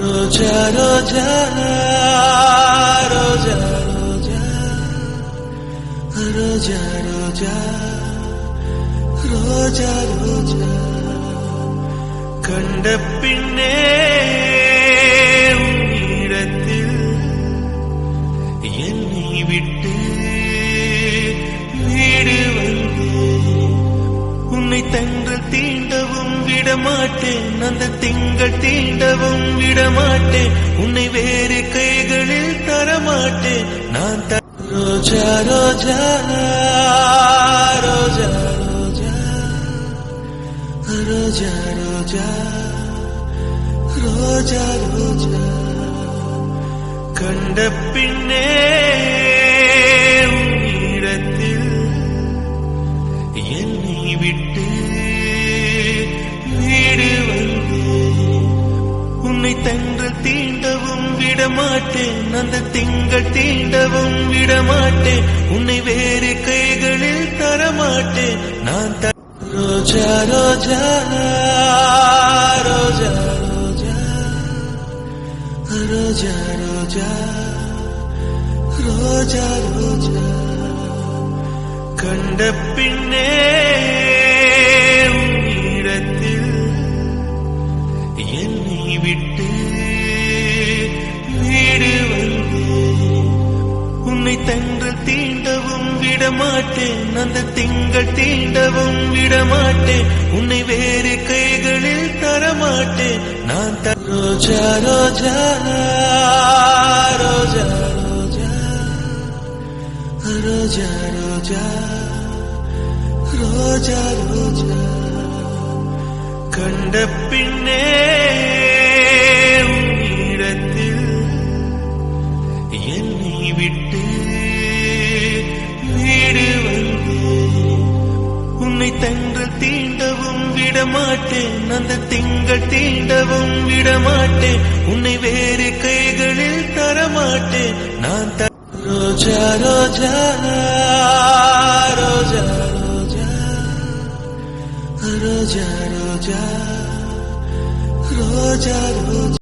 ரோஜா ரோஜா ரோஜா ரோஜா ரோஜா ரோஜா ரோஜா ரோஜா கண்ட பின்னே உன்னிடத்தில் என்னை விட்டு வீடு வந்தேன். உன்னை தென்றல் தீண்டவும் விடமாட்டேன், அந்த திங்கள் தீண்டவும் விடமாட்டேன், உன்னை வேறு கைகளில் தரமாட்டேன் நான். ரோஜா ரோஜா ரோஜா ரோஜா ரோஜா ரோஜா ரோஜா ரோஜா கண்ட பின்னே உன்னிடத்தில் என்னை விட்டு வீடு வந்தேன். உன்னை தென்றல் தீண்டவும் விடமாட்டேன், அந்த திங்கள் தீண்டவும் விடமாட்டேன், உன்னை வேறு கைகளில் தரமாட்டேன் நான். ரோஜா ரோஜா ரோஜா ரோஜா ரோஜா ரோஜா ரோஜா ரோஜா கண்ட பின்னே உன்னிடத்தில் என்னை விட்டு வீடு வந்தேன். உன்னை தென்றல் தீண்டவும் விடமாட்டேன், அந்த திங்கள் தீண்டவும் விடமாட்டேன், உன்னை வேறு கைகளில் தரமாட்டேன் நான். ரோஜா ரோஜா ரோஜா ரோஜா ரோஜா ரோஜா ரோஜா ரோஜா கண்ட பின்னே உன்னிடத்தில் என்னை விட்டு வீடு வந்தேன். உன்னை தென்றல் தீண்டவும் விடமாட்டேன், அந்த திங்கள் தீண்டவும் விடமாட்டேன், உன்னை வேறு கைகளில் தரமாட்டேன் நான். ரோஜா ரோஜா ரோஜா ரோஜா ரோஜா ரோஜா ரோஜா ரோஜா